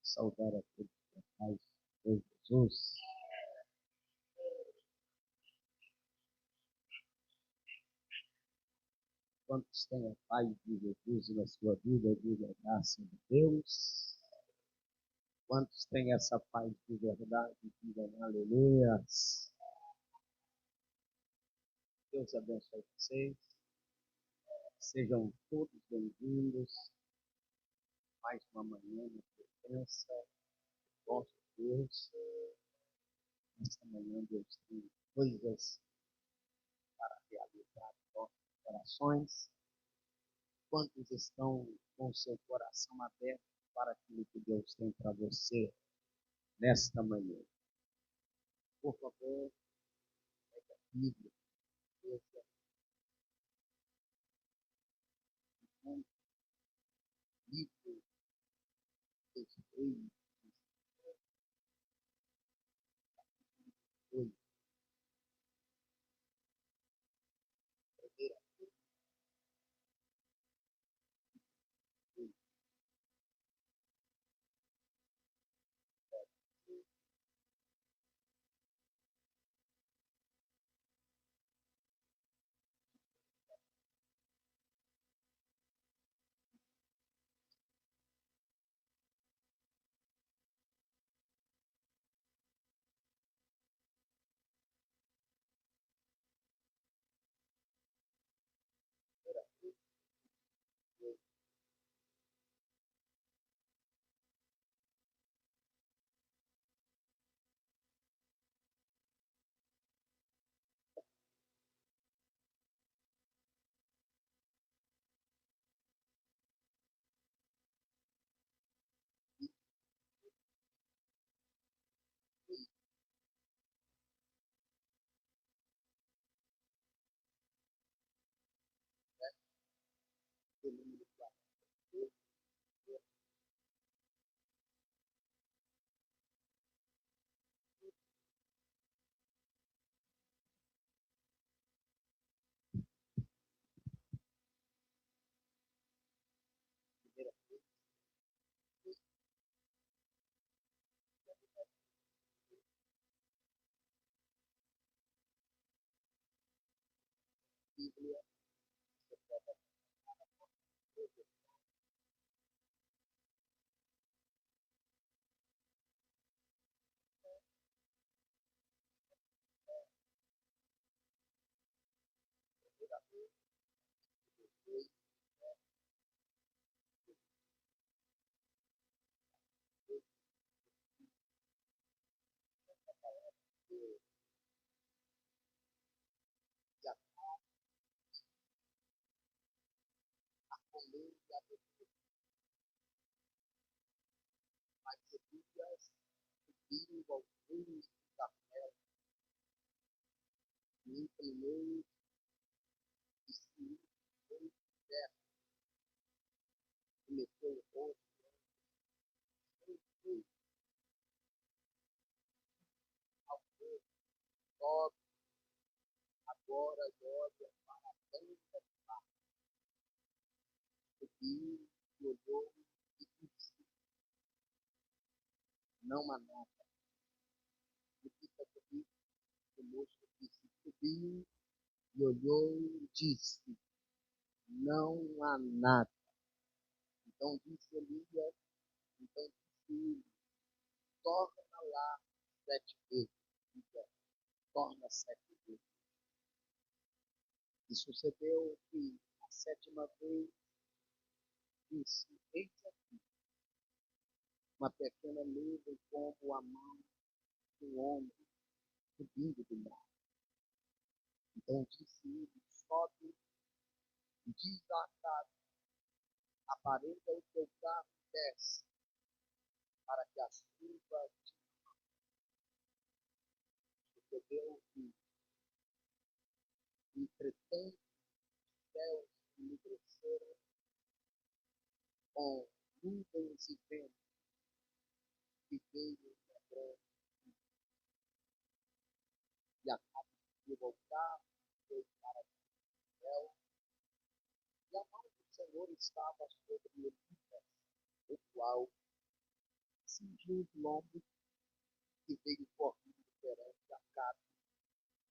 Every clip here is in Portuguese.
Saudar a todos com a paz de Jesus. Quantos têm a paz de Jesus na sua vida, diga a graça de Deus. Quantos têm essa paz de verdade, diga aleluias. Deus abençoe vocês. Sejam todos bem-vindos. Mais uma manhã de presença. Nosso Deus. Nesta manhã Deus tem coisas para realizar em nossos corações. Quantos estão com seu coração aberto para aquilo que Deus tem para você nesta manhã? Por favor, pega a Bíblia, veja o livro dos Reis, 2, primeira vez, o número 4, primeira Bíblia, e a colher e a mais Bíblias, subindo aos rios da terra, e inclinou e se inclinou terra, e meteu o rosto em ao povo, agora olha para a tanta subiu e olhou e disse, não há nada. Repita comigo, o moço disse, subiu e olhou e disse, não há nada. Então disse Elias, então disse ele, torna lá 7 vezes. Então, torna 7 vezes. E sucedeu que a 7ª vez disse, eis aqui uma pequena nuvem como a mão de um homem subindo do mar. Então disse ele, sobe e diz à casa, aparelha o teu carro e desce, para que a chuva te sucedeu que, entretanto, os céus emudecerem com nuvens e vento, e veio uma grande e a casa de voltar, foi para o céu, e a mão do Senhor estava sobre ele, o qual cingiu os lombos e veio correndo perante a casa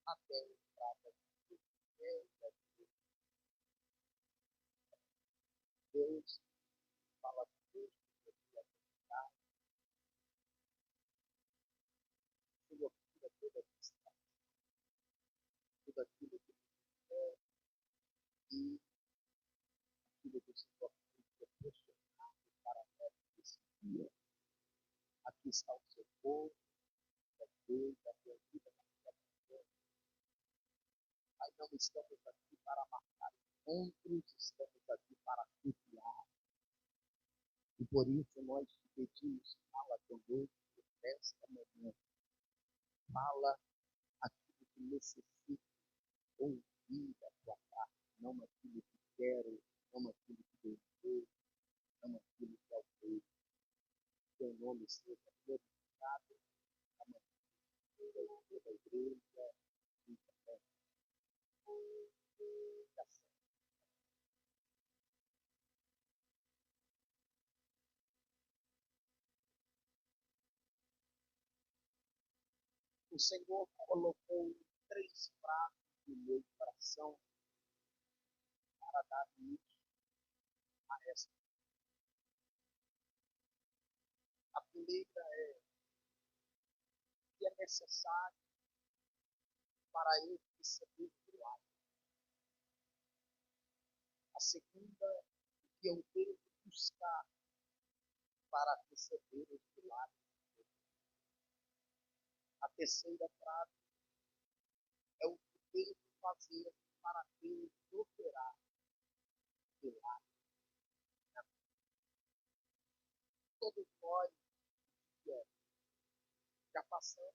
até a entrada do céu. Deus fala tudo que ele acreditar, Senhor, tira toda a distância, tudo aquilo que é e aquilo que o Senhor tem proporcionado para nós nesse dia. Aqui está o seu povo, Deus, a tua vida na tua vida. Mas não estamos aqui para marcar encontros, estamos aqui para cultuar. E por isso nós te pedimos, fala conosco nesta manhã. Fala aquilo que necessita ouvir da tua parte, não aquilo que quero, não aquilo que desejo, não aquilo que almejo. Teu nome seja glorificado, a manhã da igreja, e também da O Senhor colocou 3 pratos no meu coração para dar luz a esta. A primeira é que é necessário para eu receber milagre. A segunda é que eu devo buscar para receber os milagres. A terceira frase é o que devo fazer para Deus operar milagres. Todos nós já passamos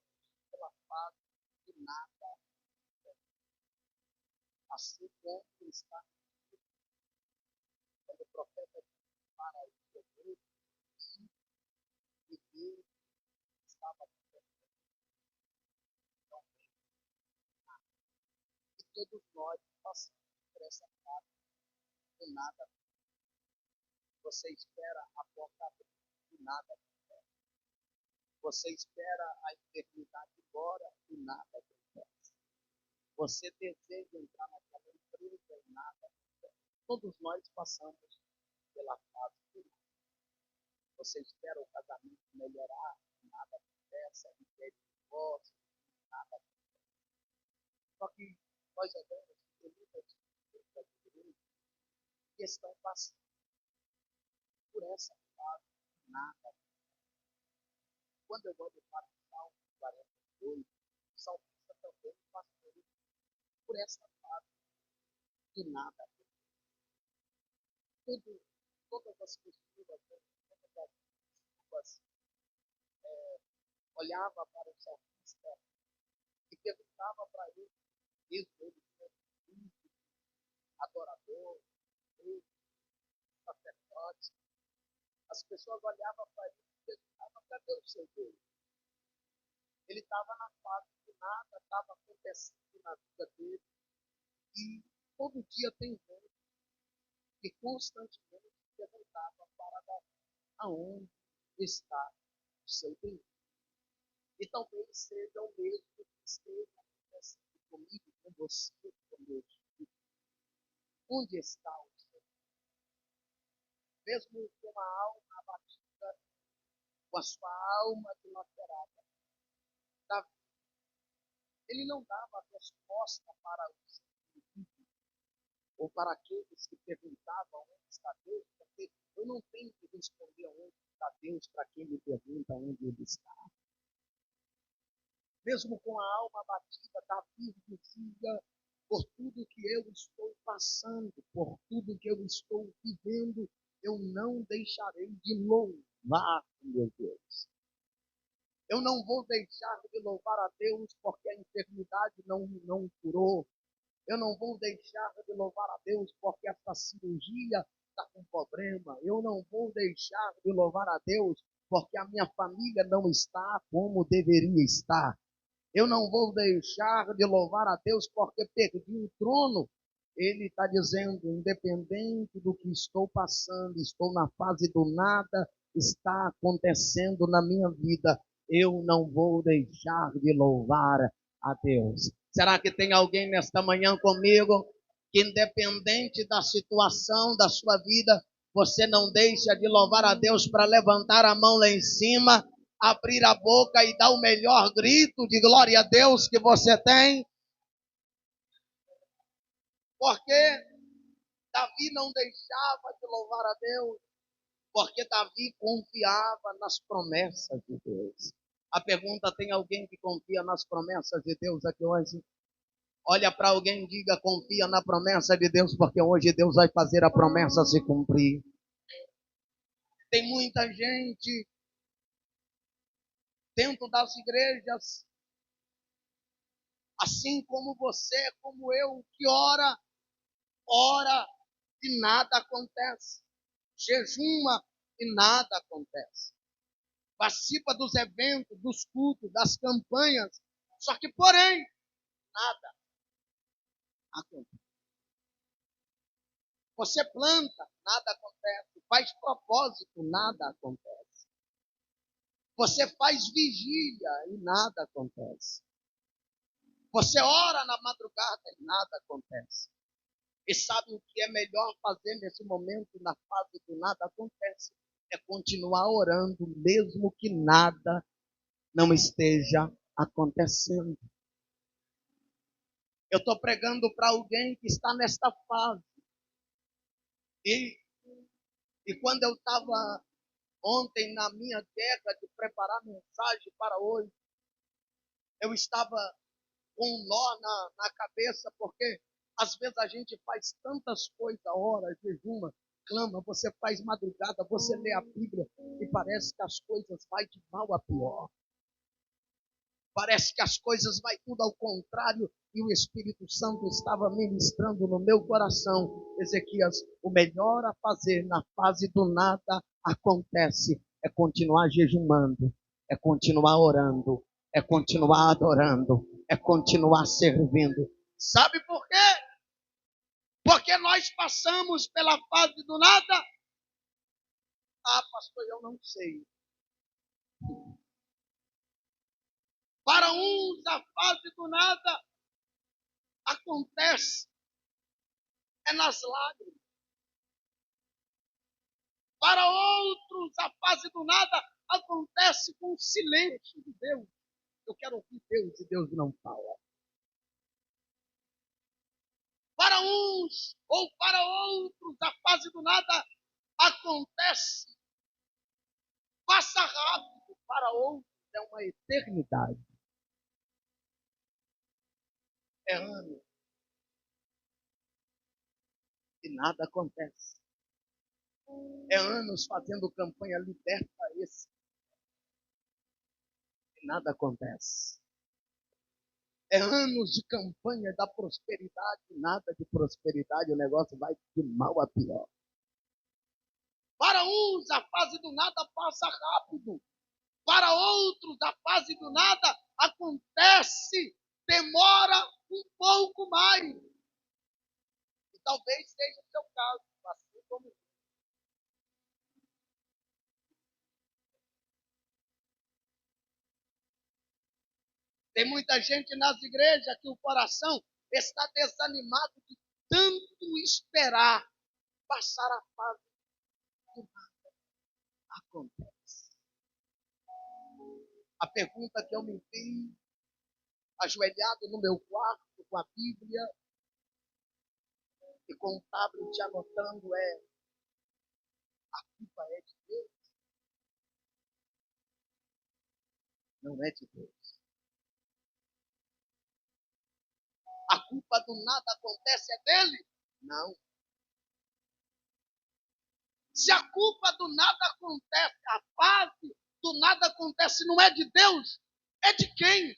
pela fase de nada, assim como está quando o profeta disse para Israel que Deus estava e todos nós passamos por essa fase de nada. Você espera a porta abrir e nada. Você espera a eternidade embora e nada acontece. Você deseja entrar naquela empresa e nada acontece. Todos nós passamos pela fase de nada. Você espera o casamento melhorar e nada acontece. E quer divórcio e nada acontece. Só que nós devemos ter muitas pessoas que estão passando por essa fase de nada. Quando eu olho para o Salmo 42, o salmista também passou por essa fase de nada. Todas as pessoas, todas as pessoas olhavam para o salmista e perguntavam para ele, mesmo ele sendo adorador, sacerdote, as pessoas olhavam para ele e perguntavam, cadê o seu Deus? Ele estava na fase de nada, estava acontecendo na vida dele. E todo dia tem gente que constantemente perguntava para Davi, aonde está o seu Deus? E talvez seja o mesmo que esteja acontecendo comigo, com você, com meus filhos. Onde está o seu Deus? Mesmo com a alma abatida, com a sua alma dilacerada, Davi, ele não dava resposta para os indivíduos, ou para aqueles que perguntavam onde está Deus, porque eu não tenho que responder onde está Deus para quem me pergunta onde ele está. Mesmo com a alma abatida, Davi dizia, por tudo que eu estou passando, por tudo que eu estou vivendo, eu não deixarei de louvar meu Deus. Eu não vou deixar de louvar a Deus porque a enfermidade não curou. Eu não vou deixar de louvar a Deus porque essa cirurgia está com problema. Eu não vou deixar de louvar a Deus porque a minha família não está como deveria estar. Eu não vou deixar de louvar a Deus porque perdi um trono. Ele está dizendo, independente do que estou passando, estou na fase do nada, está acontecendo na minha vida, eu não vou deixar de louvar a Deus. Será que tem alguém nesta manhã comigo que, independente da situação da sua vida, você não deixa de louvar a Deus para levantar a mão lá em cima, abrir a boca e dar o melhor grito de glória a Deus que você tem? Porque Davi não deixava de louvar a Deus, porque Davi confiava nas promessas de Deus. A pergunta: tem alguém que confia nas promessas de Deus aqui hoje? Olha para alguém e diga: confia na promessa de Deus, porque hoje Deus vai fazer a promessa se cumprir. Tem muita gente dentro das igrejas, assim como você, como eu, que ora e nada acontece. Jejuma e nada acontece. Participa dos eventos, dos cultos, das campanhas, só que, porém, nada acontece. Você planta, nada acontece. Faz propósito, nada acontece. Você faz vigília e nada acontece. Você ora na madrugada e nada acontece. E sabe o que é melhor fazer nesse momento, na fase do nada acontece? É continuar orando, mesmo que nada não esteja acontecendo. Eu estou pregando para alguém que está nesta fase. E quando eu estava ontem na minha guerra de preparar mensagem para hoje, eu estava com um nó na cabeça, porque às vezes a gente faz tantas coisas, ora, jejuma, clama, você faz madrugada, você lê a Bíblia e parece que as coisas vai de mal a pior. Parece que as coisas vai tudo ao contrário e o Espírito Santo estava ministrando no meu coração. Ezequias, o melhor a fazer na fase do nada acontece é continuar jejumando, é continuar orando, é continuar adorando, é continuar servindo. Sabe por quê? Porque nós passamos pela fase do nada. Ah, pastor, eu não sei. Para uns, a fase do nada acontece nas lágrimas. Para outros, a fase do nada acontece com o silêncio de Deus. Eu quero ouvir Deus e Deus não fala. Para uns ou para outros, a fase do nada acontece, passa rápido. Para outros, é uma eternidade. É ano e nada acontece. É anos fazendo campanha liberta esse e nada acontece. É anos de campanha da prosperidade, nada de prosperidade, o negócio vai de mal a pior. Para uns, a fase do nada passa rápido. Para outros, a fase do nada acontece, demora um pouco mais. E talvez seja o seu caso, assim como eu. Tem muita gente nas igrejas que o coração está desanimado de tanto esperar passar a fase do nada acontece. A pergunta que eu me fiz, ajoelhado no meu quarto com a Bíblia e com o tablet anotando é: a culpa é de Deus? Não é de Deus. A culpa do nada acontece é dele? Não. Se a culpa do nada acontece, a fase do nada acontece, não é de Deus, é de quem?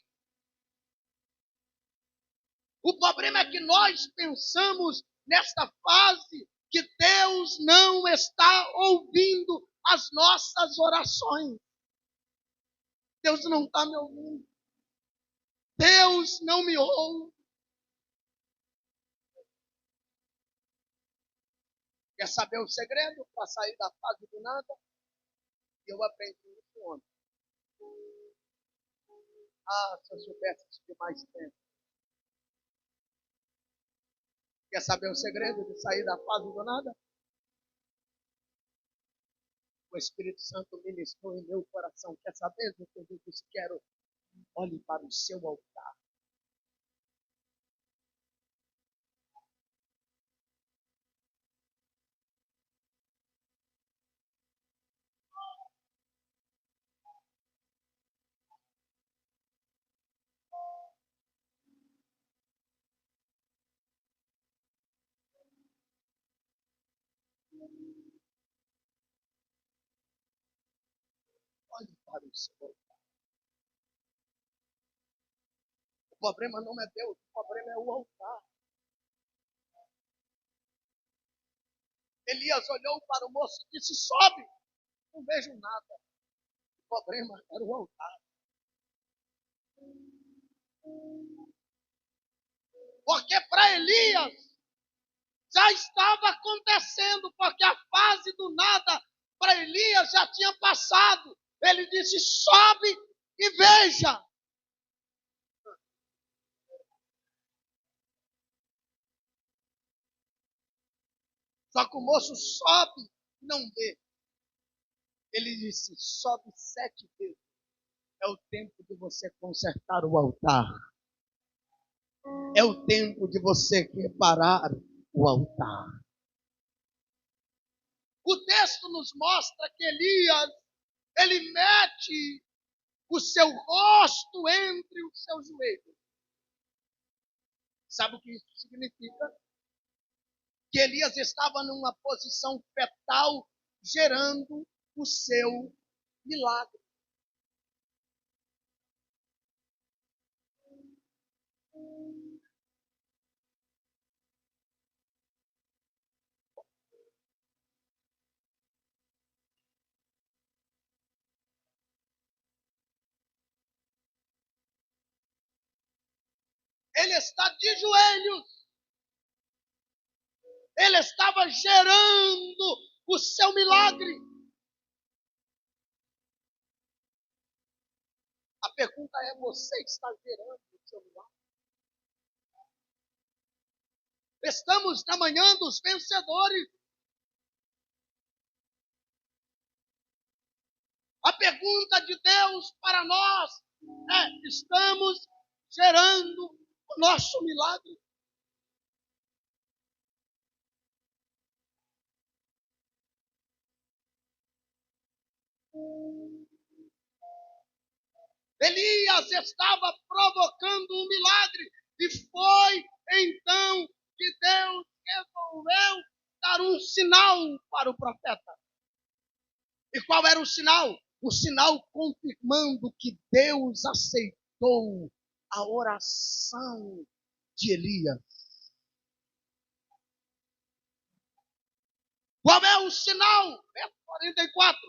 O problema é que nós pensamos nesta fase que Deus não está ouvindo as nossas orações. Deus não está me ouvindo. Deus não me ouve. Quer saber o segredo para sair da fase do nada? Eu aprendi isso ontem. Ah, se eu soubesse de mais tempo. Quer saber o segredo de sair da fase do nada? O Espírito Santo ministrou em meu coração. Quer saber do que eu disse? Quero. Olhe para o seu altar. Olhe para o seu altar. O problema não é Deus, o problema é o altar. Elias olhou para o moço e disse: sobe. Não vejo nada. O problema era o altar. Porque para Elias já estava acontecendo, porque a fase do nada para Elias já tinha passado. Ele disse: sobe e veja. Só que o moço sobe e não vê. Ele disse: sobe 7 vezes. É o tempo de você consertar o altar. É o tempo de você reparar o altar. O texto nos mostra que Elias, ele mete o seu rosto entre os seus joelhos. Sabe o que isso significa? Que Elias estava numa posição fetal, gerando o seu milagre. Ele está de joelhos. Ele estava gerando o seu milagre. A pergunta é: você está gerando o seu milagre? Estamos na manhã dos vencedores. A pergunta de Deus para nós é: estamos gerando o nosso milagre? Elias estava provocando um milagre e foi então que Deus resolveu dar um sinal para o profeta. E qual era o sinal? O sinal confirmando que Deus aceitou a oração de Elias. Qual é o sinal? Verso 44.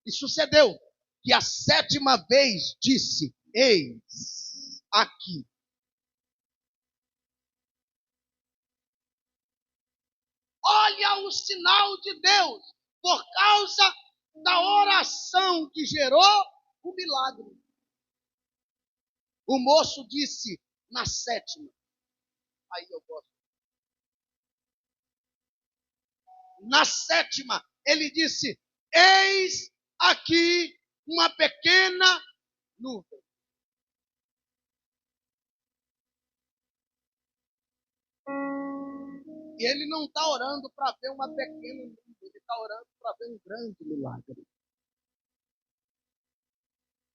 E sucedeu que a 7ª vez disse: eis aqui. Olha o sinal de Deus por causa da oração que gerou o milagre. O moço disse: na 7ª. Aí eu gosto. Na 7ª, ele disse: eis aqui uma pequena nuvem. E ele não está orando para ver uma pequena nuvem, ele está orando para ver um grande milagre.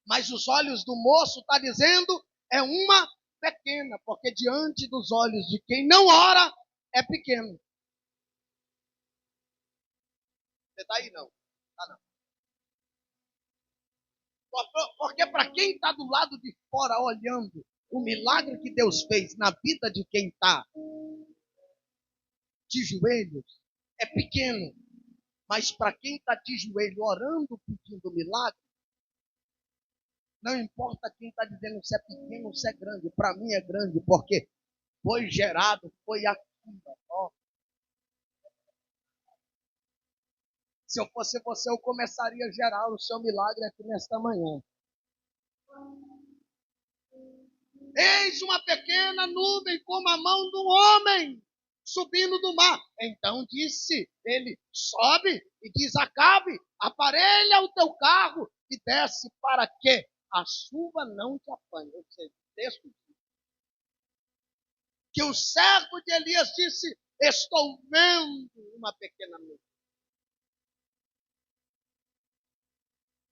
Mas os olhos do moço está dizendo é uma pequena, porque diante dos olhos de quem não ora é pequeno. Você está aí não? Tá não. Porque para quem está do lado de fora olhando o milagre que Deus fez na vida de quem está de joelhos, é pequeno. Mas para quem está de joelho orando, pedindo milagre, não importa quem está dizendo se é pequeno ou se é grande. Para mim é grande, porque foi gerado, foi aqui. Ó. Se eu fosse você, eu começaria a gerar o seu milagre aqui nesta manhã. Eis uma pequena nuvem como a mão de um homem subindo do mar. Então disse ele, sobe e diz Acabe, aparelha o teu carro e desce para que a chuva não te apanhe. Ou seja, o texto diz que o servo de Elias disse, estou vendo uma pequena nuvem.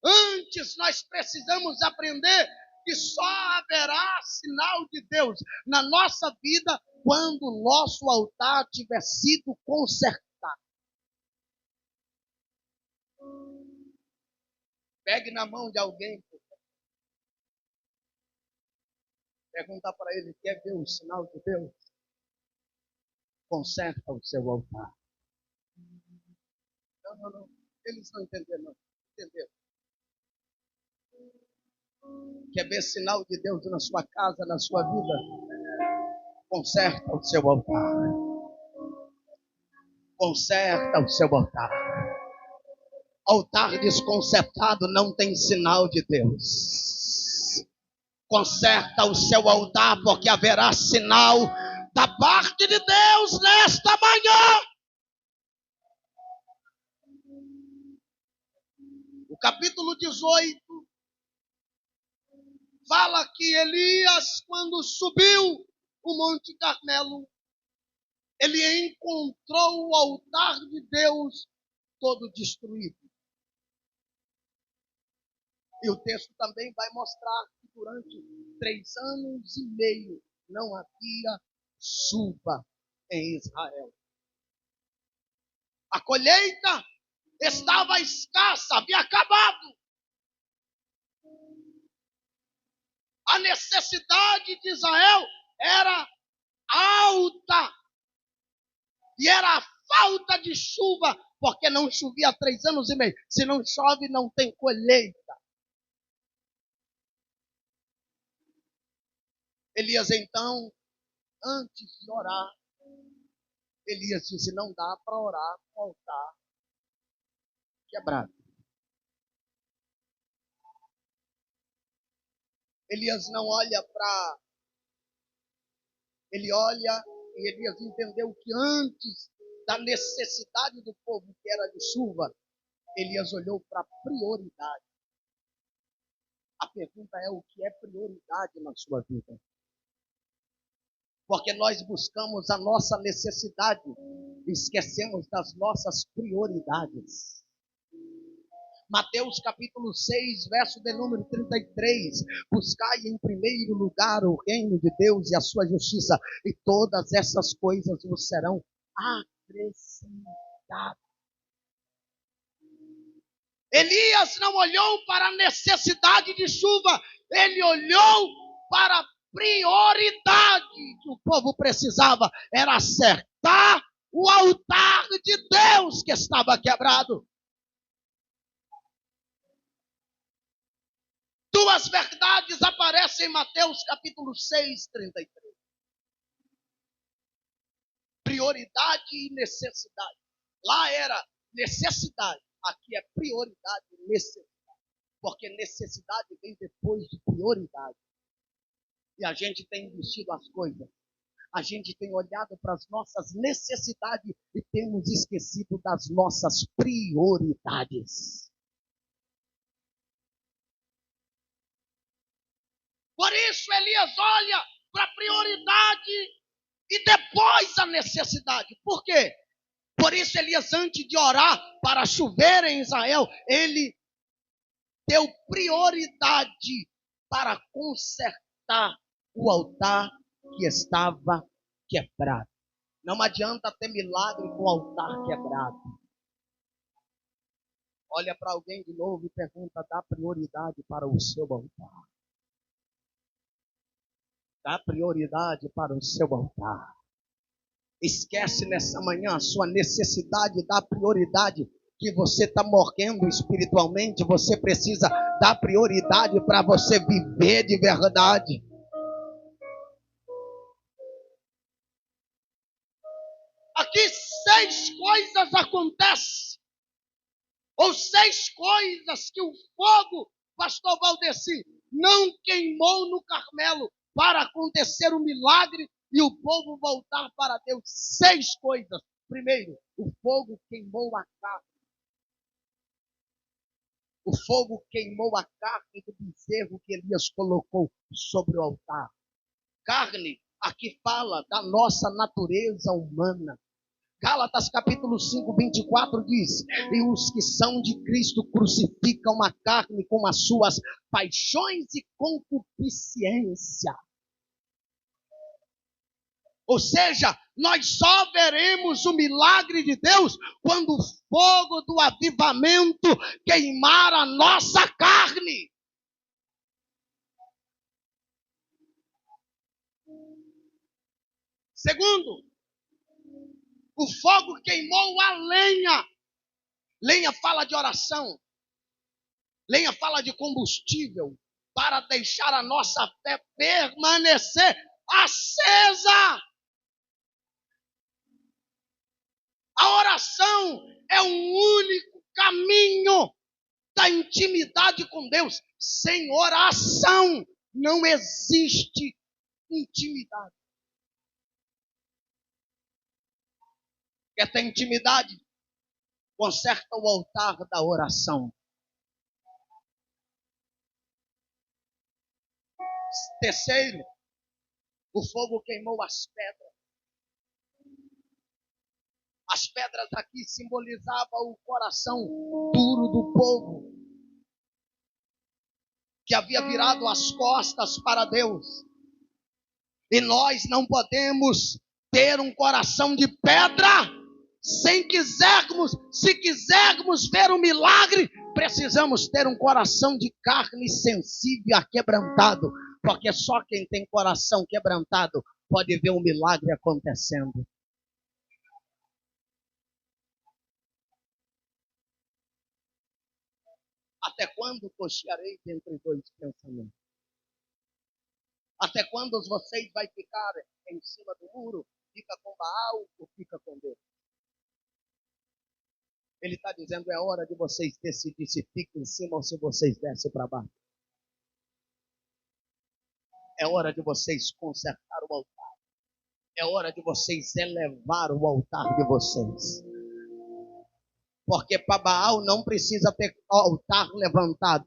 Antes nós precisamos aprender que só haverá sinal de Deus na nossa vida quando o nosso altar tiver sido consertado. Pegue na mão de alguém, pergunta para ele, quer ver o sinal de Deus? Conserta o seu altar. Não. Eles não entenderam, não. Entenderam? Quer ver sinal de Deus na sua casa, na sua vida? Conserta o seu altar. Conserta o seu altar. Altar desconcertado não tem sinal de Deus. Conserta o seu altar, porque haverá sinal da parte de Deus nesta manhã. O capítulo 18 fala que Elias, quando subiu o Monte Carmelo, ele encontrou o altar de Deus todo destruído. E o texto também vai mostrar que durante 3 anos e meio não havia chuva em Israel. A colheita estava escassa, havia acabado. A necessidade de Israel era alta. E era a falta de chuva, porque não chovia há 3 anos e meio. Se não chove, não tem colheita. Elias, então, antes de orar, Elias disse, não dá para orar com o altar quebrado. Elias não olha para... Ele olha e Elias entendeu que antes da necessidade do povo, que era de chuva, Elias olhou para a prioridade. A pergunta é, o que é prioridade na sua vida? Porque nós buscamos a nossa necessidade e esquecemos das nossas prioridades. Mateus capítulo 6, verso de número 33. Buscai em primeiro lugar o reino de Deus e a sua justiça, e todas essas coisas vos serão acrescentadas. Elias não olhou para a necessidade de chuva, ele olhou para a prioridade que o povo precisava, era acertar o altar de Deus que estava quebrado. 2 verdades aparecem em Mateus capítulo 6, 33. Prioridade e necessidade. Lá era necessidade, aqui é prioridade e necessidade. Porque necessidade vem depois de prioridade. E a gente tem investido as coisas. A gente tem olhado para as nossas necessidades e temos esquecido das nossas prioridades. Por isso Elias olha para a prioridade e depois a necessidade. Por quê? Por isso Elias, antes de orar para chover em Israel, ele deu prioridade para consertar o altar que estava quebrado. Não adianta ter milagre com o altar quebrado. Olha para alguém de novo e pergunta, dá prioridade para o seu altar. Dá prioridade para o seu altar. Esquece nessa manhã a sua necessidade, dá prioridade que você está morrendo espiritualmente. Você precisa dar prioridade para você viver de verdade. Aqui 6 coisas acontecem Ou 6 coisas que o fogo, pastor Valdeci, não queimou no Carmelo para acontecer um milagre e o povo voltar para Deus. 6 coisas. Primeiro, o fogo queimou a carne. O fogo queimou a carne do bezerro que Elias colocou sobre o altar. Carne, aqui fala da nossa natureza humana. Gálatas capítulo 5, 24 diz: e os que são de Cristo crucificam a carne com as suas paixões e concupiscência. Ou seja, nós só veremos o milagre de Deus quando o fogo do avivamento queimar a nossa carne. Segundo, o fogo queimou a lenha. Lenha fala de oração. Lenha fala de combustível para deixar a nossa fé permanecer acesa. A oração é um único caminho da intimidade com Deus. Sem oração não existe intimidade. Quer ter intimidade? Conserta o altar da oração. Terceiro, o fogo queimou as pedras. As pedras aqui simbolizavam o coração duro do povo, que havia virado as costas para Deus. E nós não podemos ter um coração de pedra se quisermos ver um milagre, precisamos ter um coração de carne sensível e aquebrantado, porque só quem tem coração quebrantado pode ver um milagre acontecendo. Até quando cochearei entre dois pensamentos? Até quando vocês vão ficar em cima do muro? Fica com Baal ou fica com Deus? Ele está dizendo, é hora de vocês decidir se ficam em cima ou se vocês descem para baixo. É hora de vocês consertar o altar. É hora de vocês elevar o altar de vocês. Porque para Baal não precisa ter altar levantado.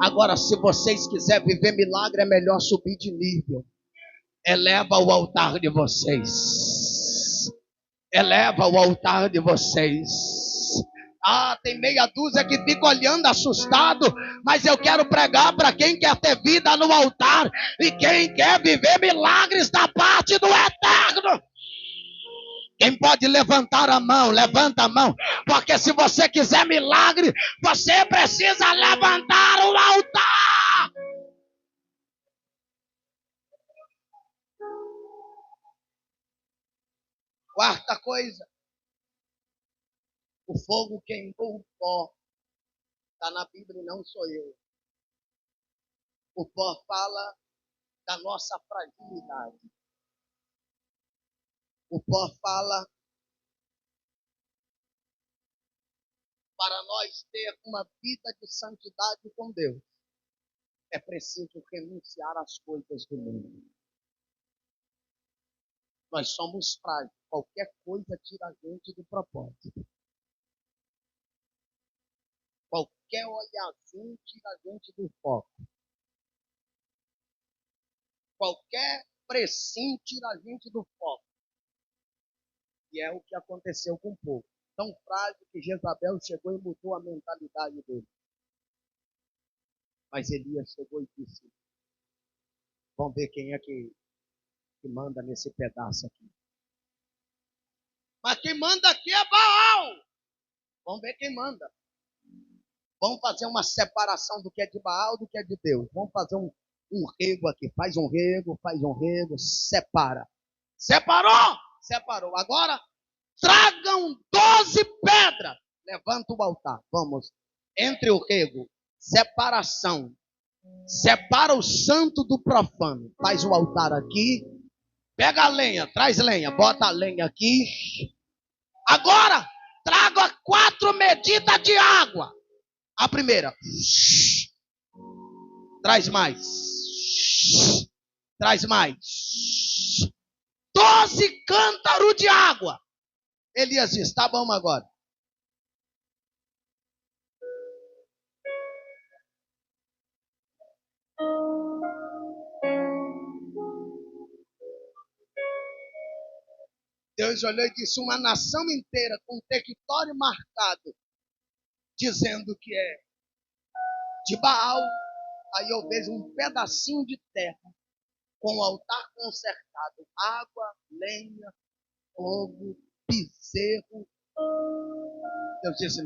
Agora, se vocês quiserem viver milagre, é melhor subir de nível. Eleva o altar de vocês. Eleva o altar de vocês. Ah, tem meia dúzia que fica olhando assustado, mas eu quero pregar para quem quer ter vida no altar e quem quer viver milagres da parte do Eterno. Quem pode levantar a mão, levanta a mão, porque se você quiser milagre, você precisa levantar o altar. Quarta coisa. O fogo queimou o pó. Está na Bíblia e não sou eu. O pó fala da nossa fragilidade. O pó fala para nós ter uma vida de santidade com Deus. É preciso renunciar às coisas do mundo. Nós somos frágeis. Qualquer coisa tira a gente do propósito. Qualquer olhazinho tira a gente do foco. Qualquer precinho tira a gente do foco. E é o que aconteceu com o povo. Tão frágil que Jezabel chegou e mudou a mentalidade dele. Mas Elias chegou e disse, vamos ver quem é que manda nesse pedaço aqui. Mas quem manda aqui é Baal. Vamos ver quem manda. Vamos fazer uma separação do que é de Baal do que é de Deus. Vamos fazer um rego aqui. Faz um rego, separa. Separou? Separou. Agora, tragam 12 pedras. Levanta o altar. Vamos. Entre o rego, separação. Separa o santo do profano. Faz o altar aqui. Pega a lenha, traz lenha. Bota a lenha aqui. Agora, Traga 4 medidas de água. A primeira. Traz mais. Traz mais. 12 cântaros de água. Elias diz, tá bom agora. Deus olhou e disse, uma nação inteira com território marcado, dizendo que é de Baal. Aí eu vejo um pedacinho de terra com o altar consertado, água, lenha, fogo, bezerro. Deus disse,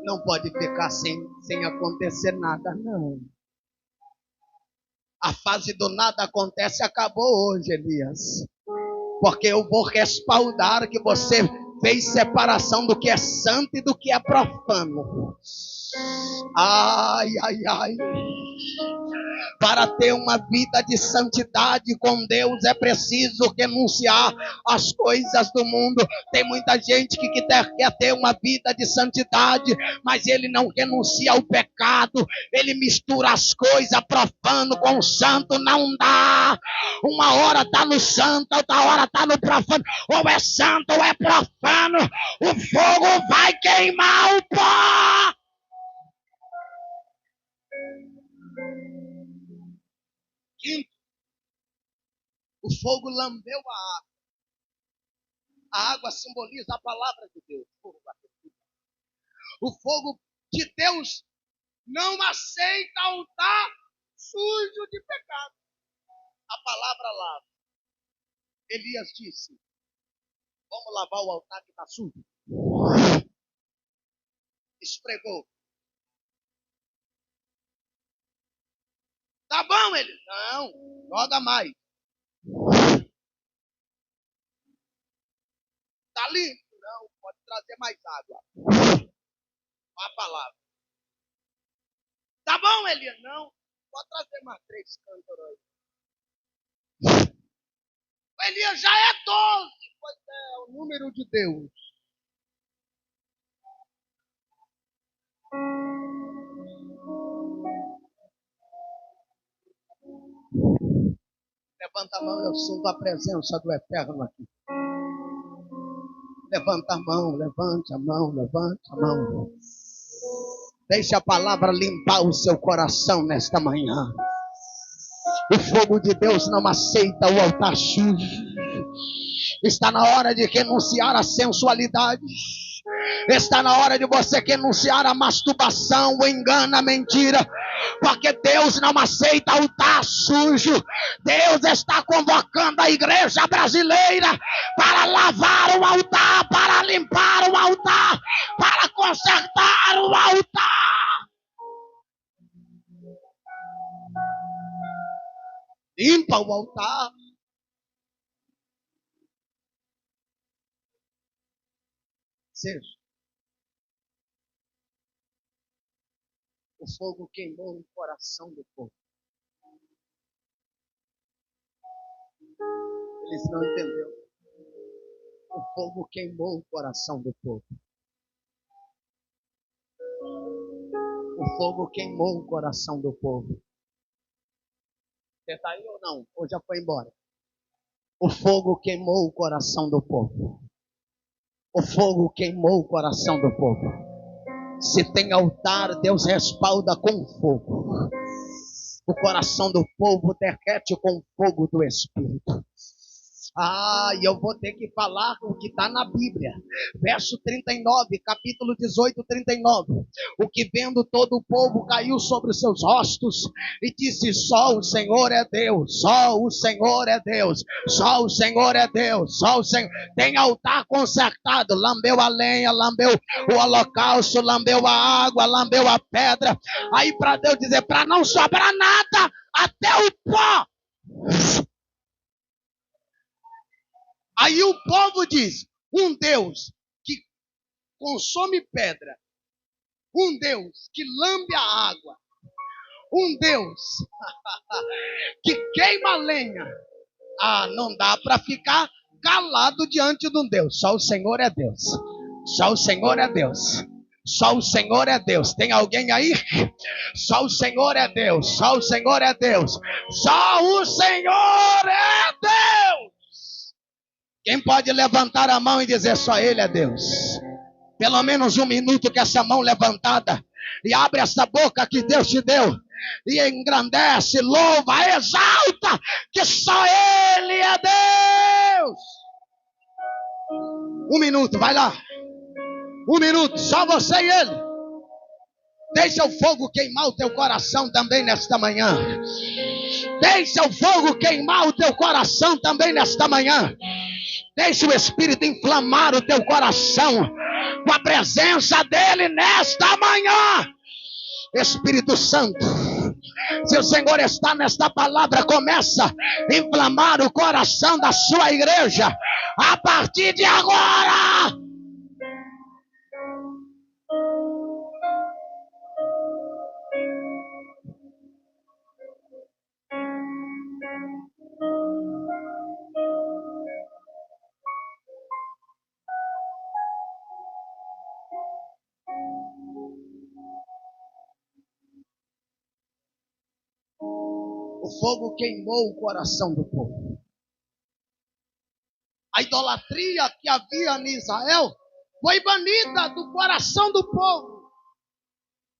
não pode ficar sem acontecer nada, não. A fase do nada acontece acabou hoje, Elias. Porque eu vou respaldar que você fez separação do que é santo e do que é profano. Ai, ai, ai. Para ter uma vida de santidade com Deus é preciso renunciar às coisas do mundo. Tem muita gente que quer ter uma vida de santidade, mas ele não renuncia ao pecado. Ele mistura as coisas profano com o santo. Não dá. Uma hora está no santo, outra hora está no profano. Ou é santo ou é profano. O fogo vai queimar o pó. Quinto, o fogo lambeu a água. A água simboliza a palavra de Deus. O fogo de Deus não aceita altar sujo de pecado. A palavra lava. Elias disse, vamos lavar o altar que está sujo. Esfregou. Tá bom, ele? Não, joga mais. Tá limpo? Não, pode trazer mais água. A palavra. Tá bom, Elias? Não, pode trazer mais 3 cântaros aí. Elias já é 12, pois é o número de Deus. Levanta a mão, eu sinto a presença do Eterno aqui. Levanta a mão, levante a mão, levante a mão. Deixe a palavra limpar o seu coração nesta manhã. O fogo de Deus não aceita o altar sujo. Está na hora de renunciar à sensualidade. Está na hora de você renunciar à masturbação, o engano, a mentira. Porque Deus não aceita altar sujo. Deus está convocando a igreja brasileira para lavar o altar, para limpar o altar, para consertar o altar. Limpa o altar. Seja. O fogo queimou o coração do povo. Eles não entenderam. O fogo queimou o coração do povo. O fogo queimou o coração do povo. Você está aí ou não? Ou já foi embora? O fogo queimou o coração do povo. O fogo queimou o coração do povo. Se tem altar, Deus respalda com fogo. O coração do povo derrete com o fogo do Espírito. E eu vou ter que falar o que está na Bíblia. Verso 39, capítulo 18, 39. O que vendo todo o povo caiu sobre os seus rostos e disse, só o Senhor é Deus, só o Senhor é Deus, só o Senhor é Deus, só o Senhor. Tem altar consertado, lambeu a lenha, lambeu o holocausto, lambeu a água, lambeu a pedra. Aí para Deus dizer, para não sobrar nada, até o pó. Aí o povo diz, um Deus que consome pedra, um Deus que lambe a água, um Deus que queima a lenha. Não dá para ficar calado diante de um Deus. Só o Senhor é Deus. Só o Senhor é Deus. Só o Senhor é Deus. Tem alguém aí? Só o Senhor é Deus. Só o Senhor é Deus. Só o Senhor é Deus. Quem pode levantar a mão e dizer só Ele é Deus? Pelo menos um minuto com essa mão levantada. E abre essa boca que Deus te deu. E engrandece, louva, exalta. Que só Ele é Deus. Um minuto, vai lá. Um minuto, só você e Ele. Deixa o fogo queimar o teu coração também nesta manhã. Deixa o fogo queimar o teu coração também nesta manhã. Deixa o Espírito inflamar o teu coração com a presença dEle nesta manhã. Espírito Santo, se o Senhor está nesta palavra, começa a inflamar o coração da sua igreja a partir de agora. O fogo queimou o coração do povo. A idolatria que havia em Israel foi banida do coração do povo.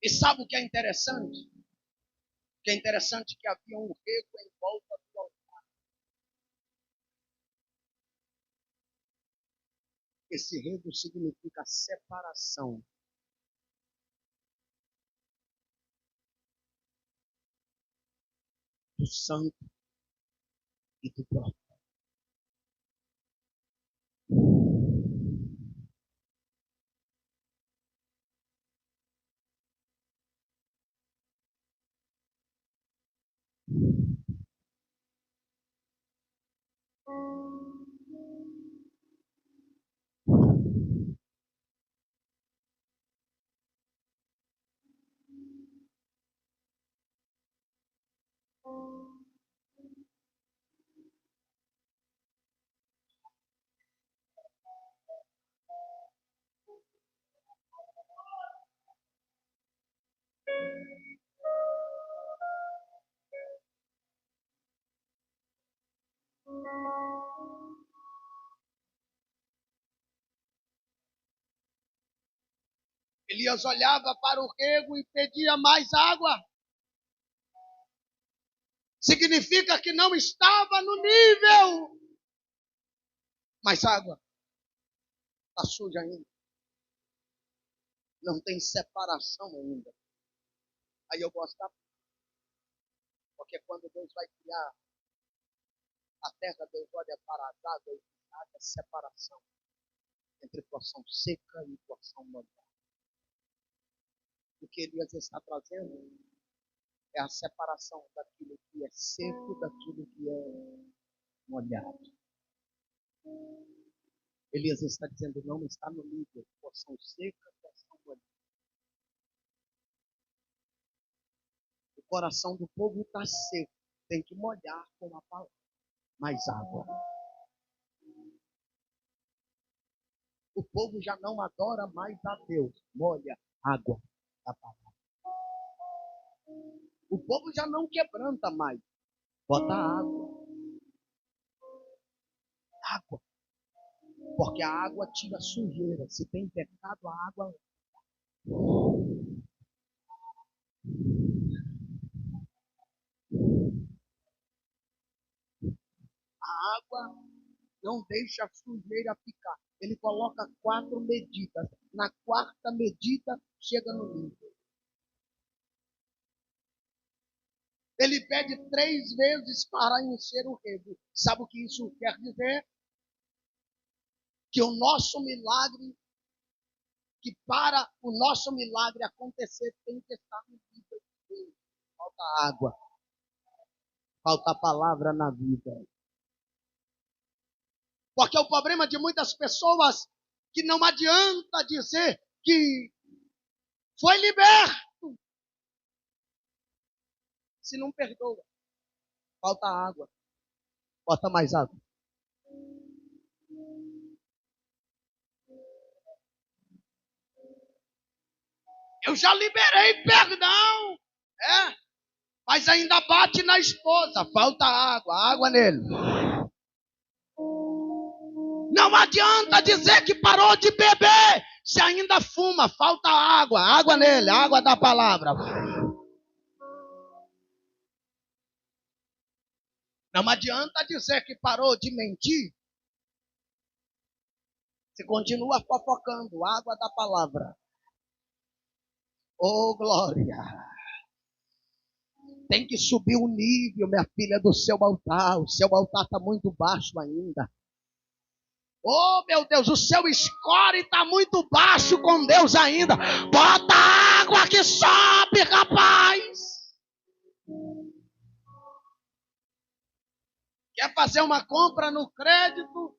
E sabe o que é interessante? O que é interessante é que havia um rego em volta do altar. Esse rego significa separação. Do santo e do próprio. Elias olhava para o rego e pedia mais água. Significa que não estava no nível. Mais água. Está suja ainda. Não tem separação ainda. Aí eu gosto da... Porque quando Deus vai criar a terra, Deus olha para as águas e haja separação entre porção seca e porção molhada. O que Elias está trazendo é a separação daquilo que é seco, daquilo que é molhado. Elias está dizendo, não está no nível, porção seca, porção molhada. O coração do povo está seco, tem que molhar com a palavra, mais água. O povo já não adora mais a Deus, molha água da palavra. O povo já não quebranta mais, bota água. Água. Porque a água tira sujeira. Se tem pecado, a água... A água não deixa a sujeira ficar. Ele coloca 4 medidas. Na 4ª medida, chega no nível. Ele pede 3 vezes para encher o rego. Sabe o que isso quer dizer? Que o nosso milagre, que para o nosso milagre acontecer, tem que estar no nível de Deus. Falta água. Falta a palavra na vida. Porque o problema de muitas pessoas que não adianta dizer que foi liberto se não perdoa. Falta água. Bota mais água. Eu já liberei perdão. É, mas ainda bate na esposa. Falta água, água nele. Não adianta dizer que parou de beber se ainda fuma. Falta água, água nele, água da palavra. Não adianta dizer que parou de mentir se continua fofocando. Água da palavra. Oh, glória. Tem que subir o nível, minha filha, do seu altar. O seu altar está muito baixo ainda. Oh, meu Deus, o seu score está muito baixo com Deus ainda. Bota água que sobe, rapaz. Quer fazer uma compra no crédito,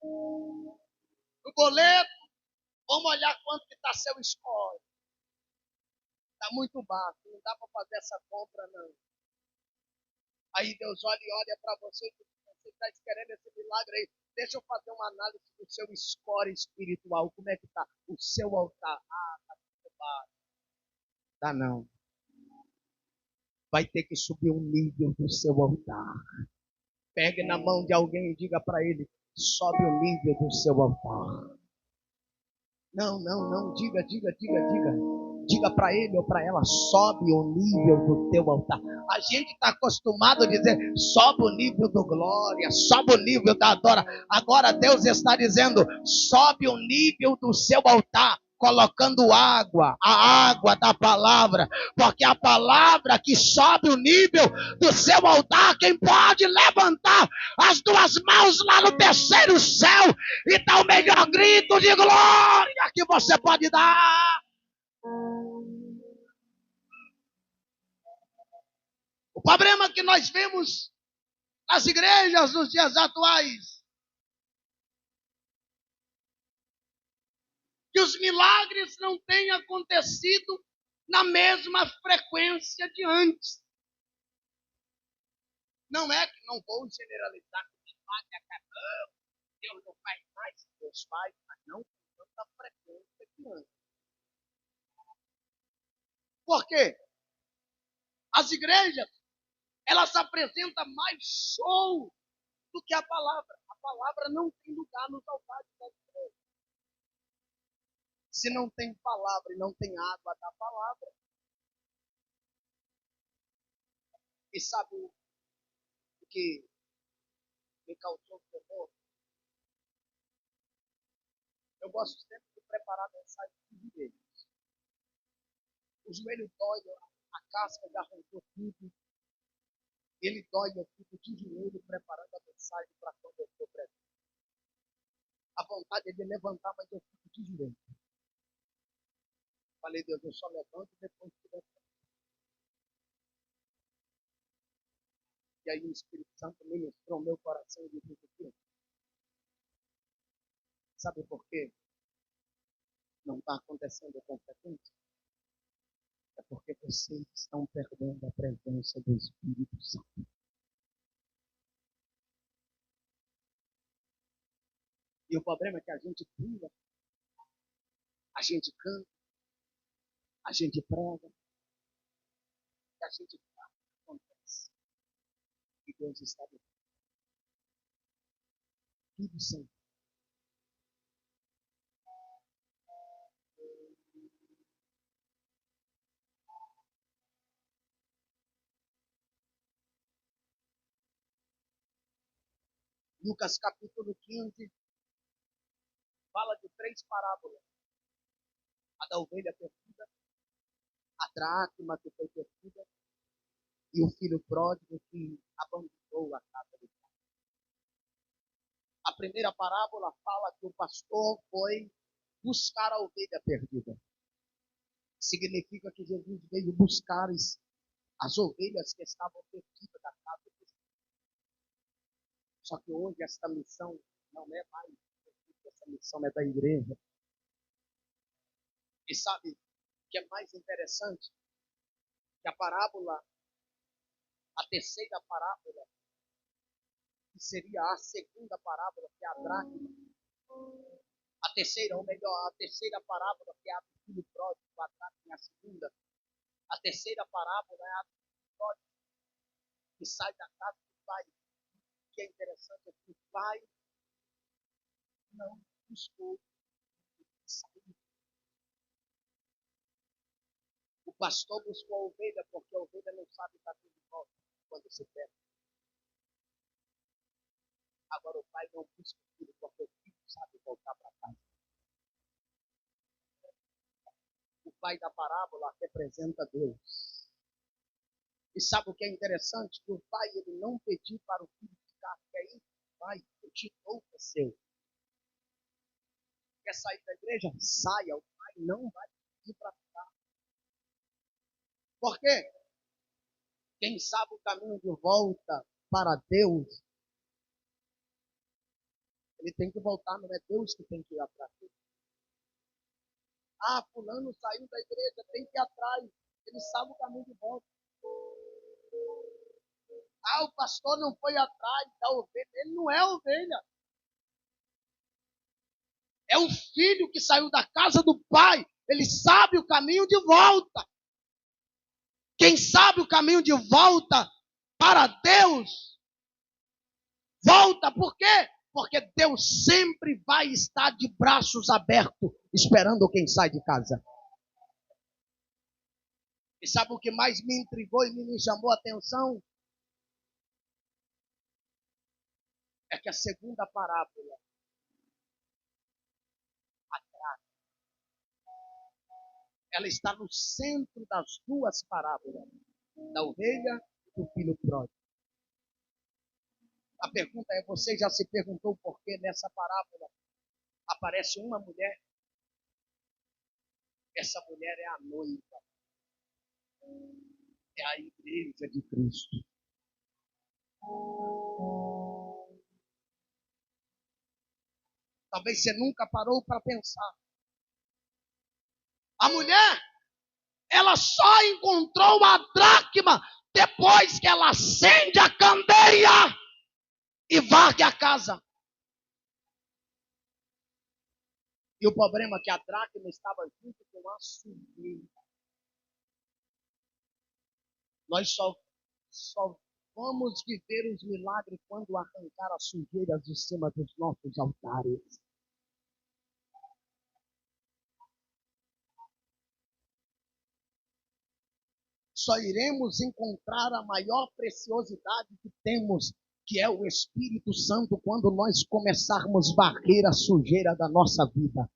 no boleto? Vamos olhar quanto que está seu score. Está muito baixo, não dá para fazer essa compra, não. Aí Deus olha e olha para você, você está querendo esse milagre aí. Deixa eu fazer uma análise do seu score espiritual. Como é que está? O seu altar. Ah, está muito baixo. Tá não. Vai ter que subir o nível do seu altar. Pegue na mão de alguém e diga para ele, sobe o nível do seu altar. Não, diga. Diga para ele ou para ela, sobe o nível do teu altar. A gente está acostumado a dizer, sobe o nível do glória, sobe o nível da adoração. Agora Deus está dizendo, sobe o nível do seu altar. Colocando água, a água da palavra, porque a palavra que sobe o nível do seu altar, quem pode levantar as duas mãos lá no terceiro céu e dar o melhor grito de glória que você pode dar. O problema que nós vemos nas igrejas nos dias atuais, que os milagres não têm acontecido na mesma frequência de antes. Não é que não vou generalizar que o milagre acabou, Deus não faz mais, Deus faz, mas não com tanta frequência de antes. Por quê? As igrejas, elas apresentam mais show do que a palavra. A palavra não tem lugar nos altares das igrejas. Se não tem palavra e não tem água da palavra. E sabe o que me causou terror? Eu gosto sempre de preparar mensagem de joelho. O joelho dói, a casca já arrancou tudo. Ele dói, eu fico de joelho preparando a mensagem para quando eu estou pregando. A vontade é de levantar, mas eu fico de joelho. Falei, Deus, eu só levanto depois que levanto. E aí o Espírito Santo ministrou meu coração e disse aqui. Sabe por quê? Não está acontecendo com frequência? É porque vocês estão perdendo a presença do Espírito Santo. E o problema é que a gente pula, a gente canta, a gente prega, e a gente faz. Acontece. E Deus está vendo. Tudo sem. Lucas capítulo 15 fala de 3 parábolas. A da ovelha perdida, a dracma que foi perdida e o filho pródigo que abandonou a casa de pai. A primeira parábola fala que o pastor foi buscar a ovelha perdida. Significa que Jesus veio buscar as ovelhas que estavam perdidas da casa de pai. Só que hoje essa missão não é mais, essa missão é da igreja. E sabe o que é mais interessante? Que a parábola, a terceira parábola, que seria a segunda parábola, que é a dracma. A terceira, ou melhor, a terceira parábola, que é a do filho pródigo, a segunda. A terceira parábola é a do filho pródigo, que sai da casa do pai. O que é interessante é que o pai não buscou sair. O pastor buscou a ovelha, porque a ovelha não sabe estar de volta quando se perde. Agora o pai não busca o filho, porque o filho sabe voltar para casa. O pai da parábola representa Deus. E sabe o que é interessante? Que o pai ele não pediu para o filho ficar, porque aí vai, eu te dou o seu. Quer sair da igreja? Saia, o pai não vai pedir para ficar. Por quê? Quem sabe o caminho de volta para Deus, ele tem que voltar, não é Deus que tem que ir atrás. Ah, fulano saiu da igreja, tem que ir atrás. Ele sabe o caminho de volta. Ah, o pastor não foi atrás da ovelha. Ele não é ovelha. É o filho que saiu da casa do pai. Ele sabe o caminho de volta. Quem sabe o caminho de volta para Deus, volta. Por quê? Porque Deus sempre vai estar de braços abertos, esperando quem sai de casa. E sabe o que mais me intrigou e me chamou a atenção? É que a segunda parábola, ela está no centro das duas parábolas, da ovelha e do filho pródigo. A pergunta é, você já se perguntou por que nessa parábola aparece uma mulher? Essa mulher é a noiva. É a igreja de Cristo. Talvez você nunca parou para pensar. A mulher, ela só encontrou a dracma depois que ela acende a candeia e varre a casa. E o problema é que a dracma estava junto com a sujeira. Nós só vamos viver os milagres quando arrancar as sujeiras de cima dos nossos altares. Só iremos encontrar a maior preciosidade que temos, que é o Espírito Santo, quando nós começarmos a varrer a sujeira da nossa vida.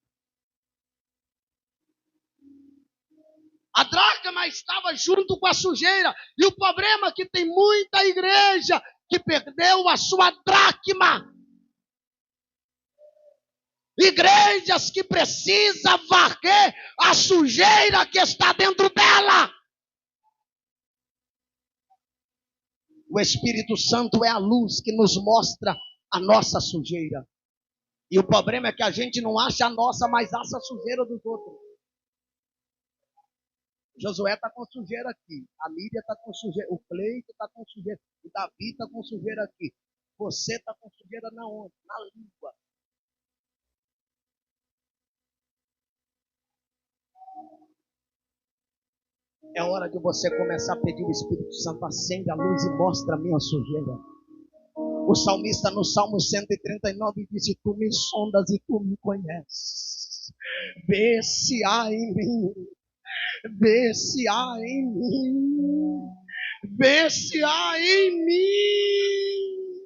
A dracma estava junto com a sujeira. E o problema é que tem muita igreja que perdeu a sua dracma. Igrejas que precisam varrer a sujeira que está dentro dela. O Espírito Santo é a luz que nos mostra a nossa sujeira. E o problema é que a gente não acha a nossa, mas acha a sujeira dos outros. Josué está com sujeira aqui. A Lídia está com sujeira. O Cleito está com sujeira. O Davi está com sujeira aqui. Você está com sujeira na onde? Na língua. É hora de você começar a pedir o Espírito Santo. Acende a luz e mostra a minha sujeira. O salmista no Salmo 139 disse: tu me sondas e tu me conheces. Vê se há em mim. Vê se há em mim. Vê se há em mim.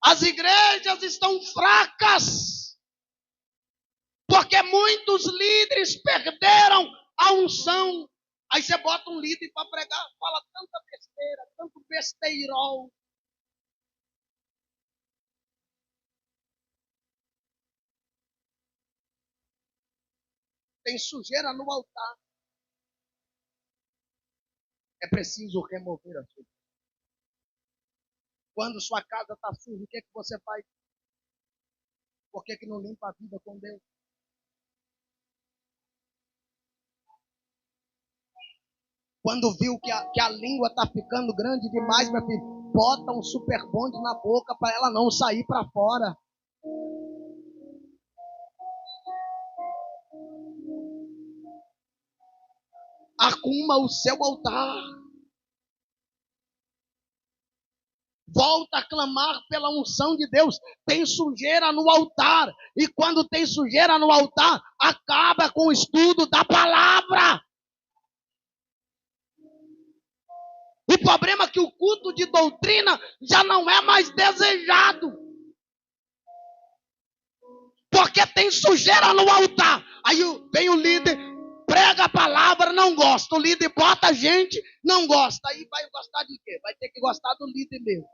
As igrejas estão fracas. Porque muitos líderes perderam a unção. Aí você bota um líder para pregar, fala tanta besteira, tanto besteirol. Tem sujeira no altar. É preciso remover a sujeira. Quando sua casa está suja, o que é que você faz? Por que não limpa a vida com Deus? Quando viu que a língua está ficando grande demais, meu filho, bota um super bonde na boca para ela não sair para fora. Arruma o seu altar. Volta a clamar pela unção de Deus. Tem sujeira no altar. E quando tem sujeira no altar, acaba com o estudo da palavra. O problema é que o culto de doutrina já não é mais desejado. Porque tem sujeira no altar. Aí vem o líder, prega a palavra, não gosta. O líder bota a gente, não gosta. Aí vai gostar de quê? Vai ter que gostar do líder mesmo.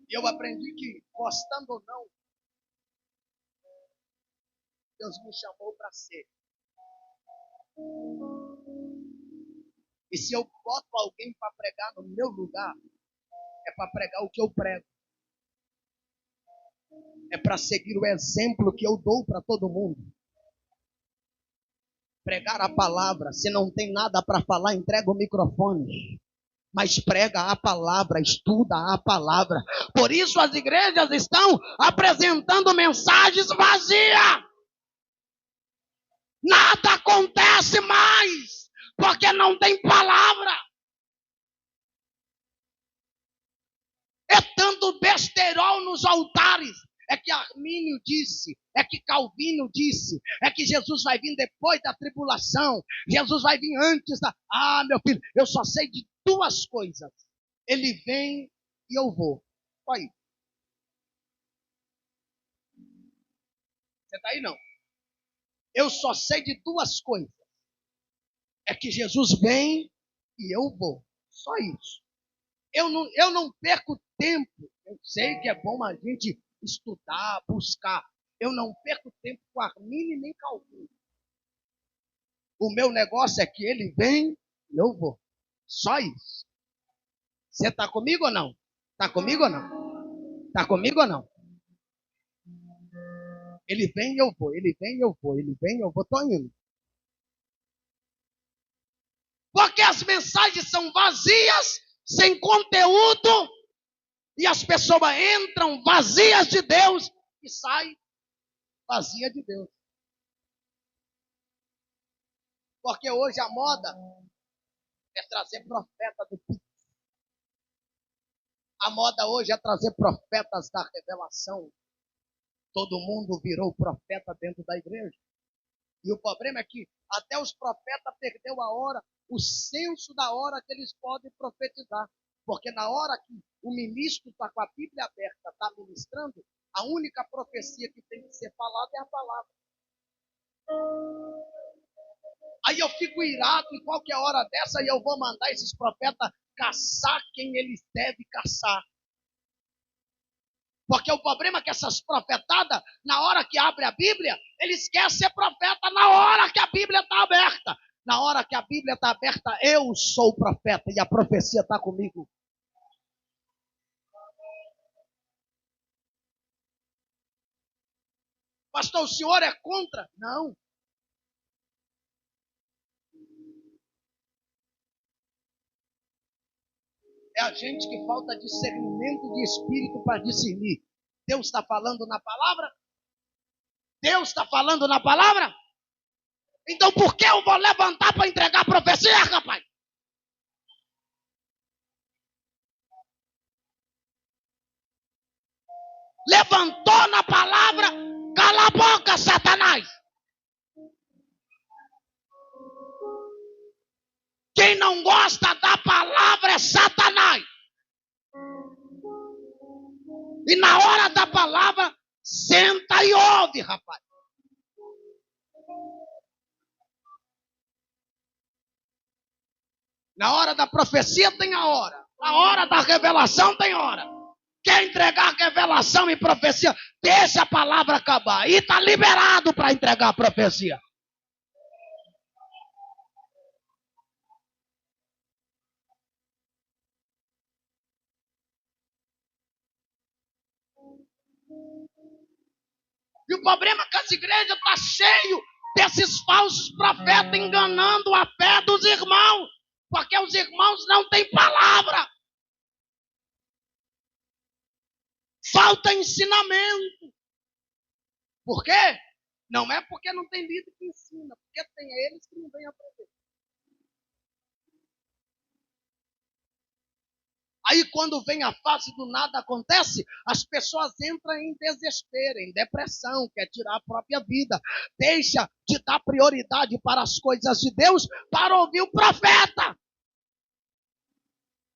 E eu aprendi que, gostando ou não, Deus me chamou para ser. E se eu boto alguém para pregar no meu lugar, é para pregar o que eu prego. É para seguir o exemplo que eu dou para todo mundo. Pregar a palavra. Se não tem nada para falar, entrega o microfone. Mas prega a palavra, estuda a palavra. Por isso as igrejas estão apresentando mensagens vazias. Nada acontece mais, porque não tem palavra. É tanto besterol nos altares. É que Armínio disse, é que Calvino disse, é que Jesus vai vir depois da tribulação. Jesus vai vir antes da... Ah, meu filho, eu só sei de duas coisas. Ele vem e eu vou. Só isso. Você está aí, não? Eu só sei de duas coisas. É que Jesus vem e eu vou. Só isso. Eu não perco tempo. Eu sei que é bom a gente estudar, buscar. Eu não perco tempo com Armínio nem Calvino. O meu negócio é que ele vem e eu vou. Só isso. Você está comigo ou não? Está comigo ou não? Está comigo ou não? Ele vem e eu vou. Ele vem e eu vou. Ele vem e eu vou. Estou indo. Porque as mensagens são vazias, sem conteúdo, e as pessoas entram vazias de Deus e saem vazia de Deus. Porque hoje a moda é trazer profeta do Pix. A moda hoje é trazer profetas da revelação. Todo mundo virou profeta dentro da igreja. E o problema é que até os profetas perderam a hora, o senso da hora que eles podem profetizar. Porque na hora que o ministro está com a Bíblia aberta, está ministrando, a única profecia que tem que ser falada é a palavra. Aí eu fico irado em qualquer hora dessa e eu vou mandar esses profetas caçar quem eles devem caçar. Porque o problema é que essas profetadas, na hora que abre a Bíblia, eles querem ser profeta na hora que a Bíblia está aberta. Na hora que a Bíblia está aberta, eu sou o profeta e a profecia está comigo. Pastor, o senhor é contra? Não. É a gente que falta discernimento de espírito para discernir. Deus está falando na palavra? Deus está falando na palavra? Então por que eu vou levantar para entregar a profecia, rapaz? Levantou na palavra, cala a boca, Satanás. Quem não gosta da palavra é Satanás. E na hora da palavra, senta e ouve, rapaz. Na hora da profecia tem a hora. Na hora da revelação tem hora. Quer entregar revelação e profecia? Deixa a palavra acabar. E está liberado para entregar a profecia. E o problema é que as igrejas estão cheias desses falsos profetas enganando a fé dos irmãos, porque os irmãos não têm palavra. Falta ensinamento. Por quê? Não é porque não tem líder que ensina, porque tem eles que não vêm aprender. Aí quando vem a fase do nada acontece, as pessoas entram em desespero, em depressão, quer tirar a própria vida. Deixa de dar prioridade para as coisas de Deus para ouvir o profeta.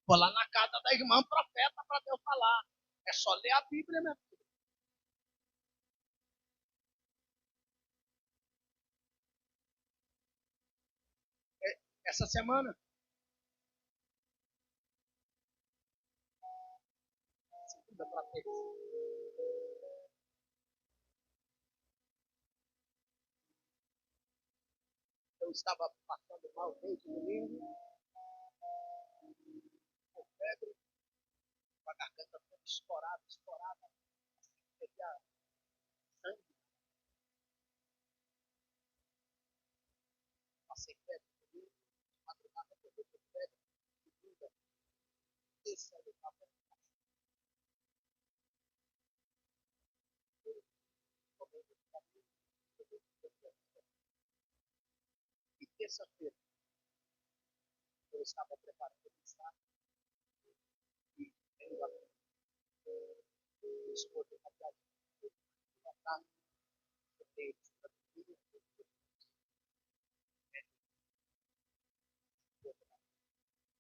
Vou lá na casa da irmã profeta para Deus falar. É só ler a Bíblia, minha filha. Essa semana, segunda para terça, eu estava passando mal desde domingo, com febre, com a garganta toda estourada, pegar sangue, passei febre domingo, madrugada eu peguei febre, segunda, terça eu estava e terça-feira eu estava preparando o estado e tenho a escolha da viagem da tarde, eu tenho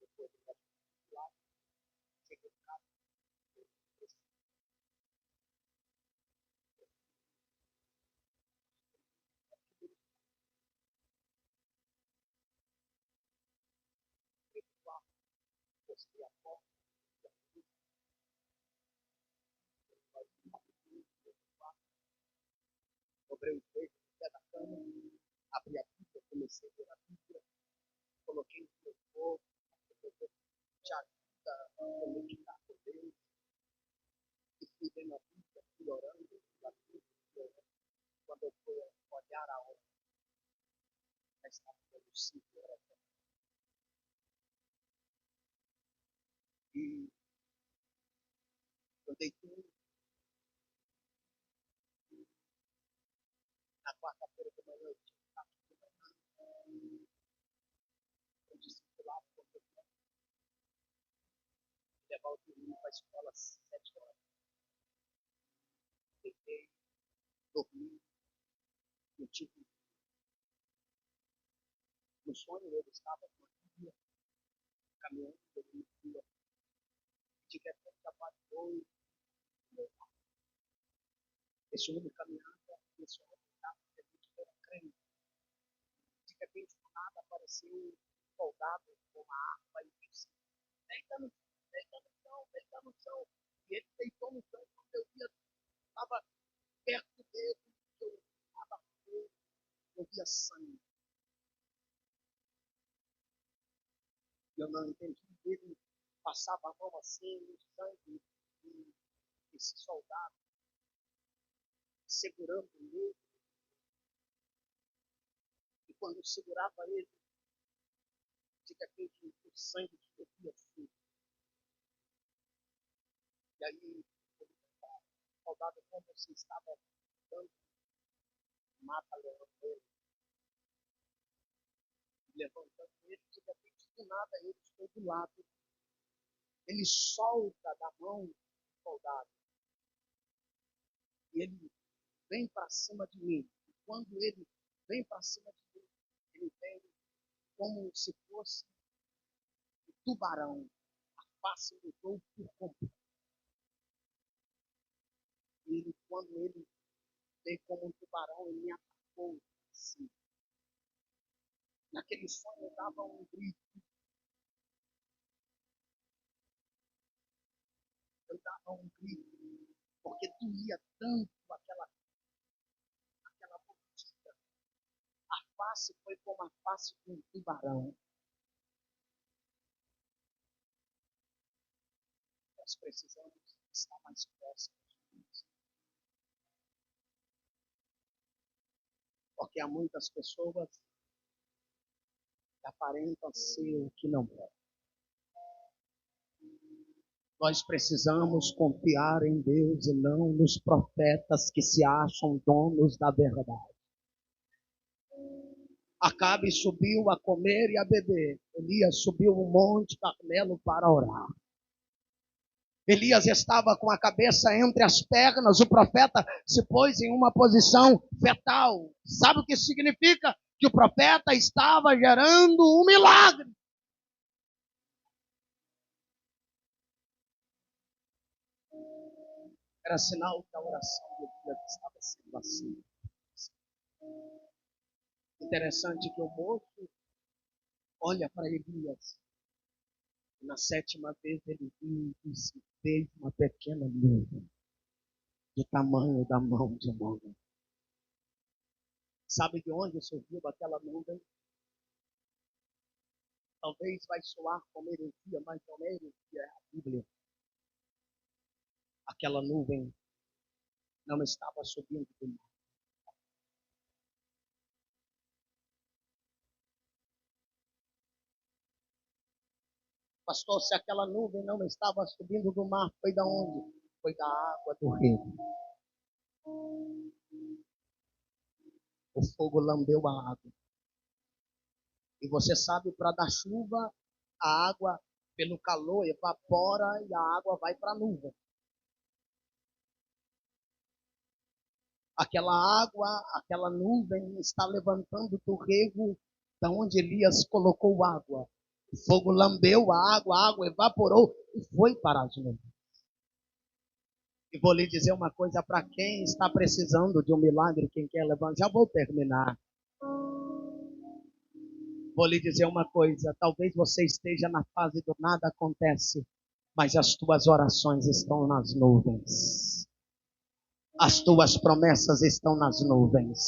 depois de lá, cheguei em casa, postei a foto, dobrei o peito, no pé da cama, abri a Bíblia, comecei a ler a Bíblia, coloquei no meu corpo, te ajuda a conectar com Deus, e fui lendo a Bíblia, fui orando, fui orando. Quando eu fui olhar a hora, já estava dando 5 horas. E eu deitei na quarta-feira de manhã, eu tinha um discipulado, porque eu tinha que levar o menino para a escola às 7 horas. Deitei, dormi, eu tive no sonho, eu estava com uma Bíblia, caminhando, eu vi de repente apareceu esse homem caminhando, esse homem estava de repente era crente. De repente, do nada, apareceu um soldado com uma arma e disse: deita no chão, deita no chão, deita no chão. E ele deitou no chão, quando eu via, estava perto dele, eu estava fogo, eu via sangue. Eu não entendi, ele passava a mão assim, no sangue, e esse soldado segurando ele, e quando eu segurava ele, de repente o sangue escorria assim. E aí, ele falava: soldado, como você estava dando, mata levantando ele, levantando ele, de repente, do nada, ele estou do lado. Ele solta da mão do soldado e ele vem para cima de mim. E quando ele vem para cima de mim, ele vem como se fosse um tubarão. A face mudou por completo. E quando ele veio como um tubarão, ele me atacou assim. Naquele sonho eu dava um grito, porque doía tanto aquela mordida. A face foi como a face de um tubarão. Nós precisamos estar mais próximos. Porque há muitas pessoas que aparentam ser o que não é. Nós precisamos confiar em Deus e não nos profetas que se acham donos da verdade. Acabe subiu a comer e a beber. Elias subiu o monte Carmelo para orar. Elias estava com a cabeça entre as pernas. O profeta se pôs em uma posição fetal. Sabe o que significa? Que o profeta estava gerando um milagre. Era sinal que a oração de Elias estava sendo assim. Interessante que o moço olha para Elias. Na 7ª vez ele viu e disse: veio uma pequena nuvem do tamanho da mão de um homem. Sabe de onde surgiu aquela nuvem? Talvez vai soar como heresia, mas não é heresia, é a Bíblia. Aquela nuvem não estava subindo do mar. Pastor, se aquela nuvem não estava subindo do mar, foi da onde? Foi da água do rio. O fogo lambeu a água. E você sabe, para dar chuva, a água, pelo calor, evapora e a água vai para a nuvem. Aquela água, aquela nuvem está levantando do rego da onde Elias colocou água. O fogo lambeu a água evaporou e foi para as nuvens. E vou lhe dizer uma coisa para quem está precisando de um milagre, quem quer levantar. Já vou terminar. Vou lhe dizer uma coisa, talvez você esteja na fase do nada acontece, mas as tuas orações estão nas nuvens. As tuas promessas estão nas nuvens.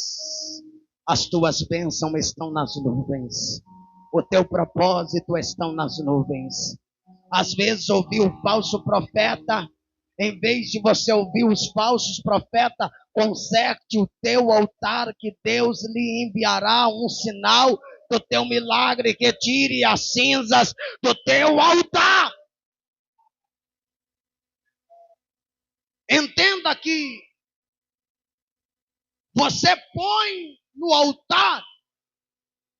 As tuas bênçãos estão nas nuvens. O teu propósito estão nas nuvens. Às vezes ouvir o falso profeta, em vez de você ouvir os falsos profetas, conserte o teu altar que Deus lhe enviará um sinal do teu milagre que tire as cinzas do teu altar. Entenda que você põe no altar,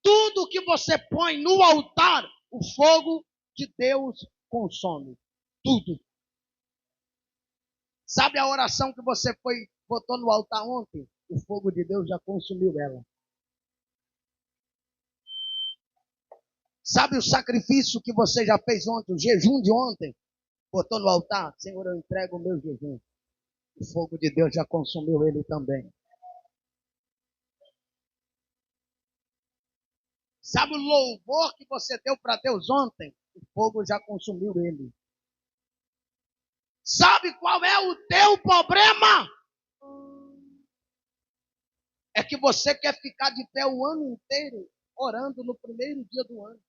tudo que você põe no altar, o fogo de Deus consome. Tudo. Sabe a oração que você botou no altar ontem? O fogo de Deus já consumiu ela. Sabe o sacrifício que você já fez ontem, o jejum de ontem? Botou no altar? Senhor, eu entrego o meu jejum. O fogo de Deus já consumiu ele também. Sabe o louvor que você deu para Deus ontem? O fogo já consumiu ele. Sabe qual é o teu problema? É que você quer ficar de pé o ano inteiro, orando no primeiro dia do ano.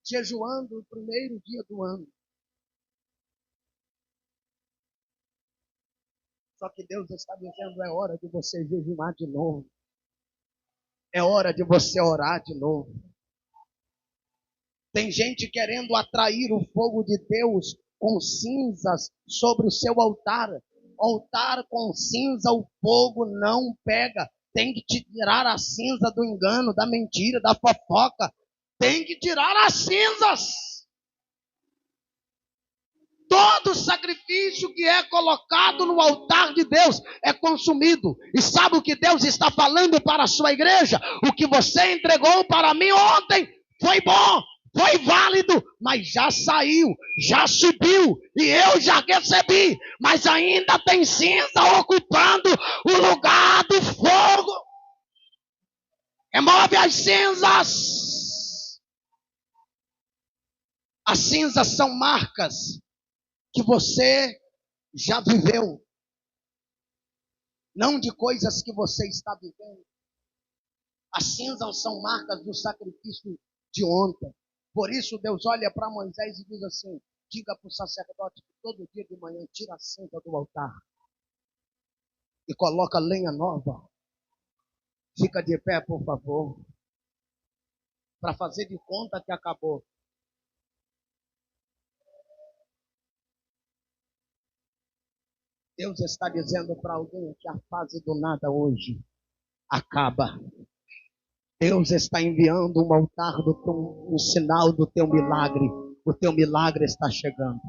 Jejuando no primeiro dia do ano. Só que Deus está dizendo, é hora de você jejuar de novo. É hora de você orar de novo. Tem gente querendo atrair o fogo de Deus com cinzas sobre o seu altar. Altar com cinza, o fogo não pega. Tem que tirar a cinza do engano, da mentira, da fofoca. Tem que tirar as cinzas. Todo sacrifício que é colocado no altar de Deus é consumido. E sabe o que Deus está falando para a sua igreja? O que você entregou para mim ontem foi bom, foi válido, mas já saiu, já subiu e eu já recebi. Mas ainda tem cinza ocupando o lugar do fogo. Remove as cinzas. As cinzas são marcas que você já viveu, não de coisas que você está vivendo. As cinzas são marcas do sacrifício de ontem. Por isso Deus olha para Moisés e diz assim, diga para o sacerdote que todo dia de manhã tira a cinza do altar e coloca lenha nova. Fica de pé, por favor, para fazer de conta que acabou. Deus está dizendo para alguém que a fase do nada hoje acaba. Deus está enviando um altar um sinal do teu milagre. O teu milagre está chegando.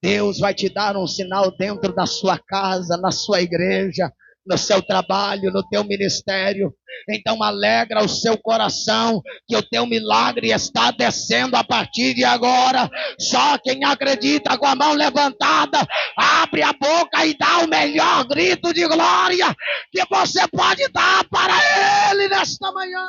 Deus vai te dar um sinal dentro da sua casa, na sua igreja, no seu trabalho, no teu ministério. Então alegra o seu coração que o teu milagre está descendo a partir de agora. Só quem acredita com a mão levantada, abre a boca e dá o melhor grito de glória que você pode dar para Ele nesta manhã.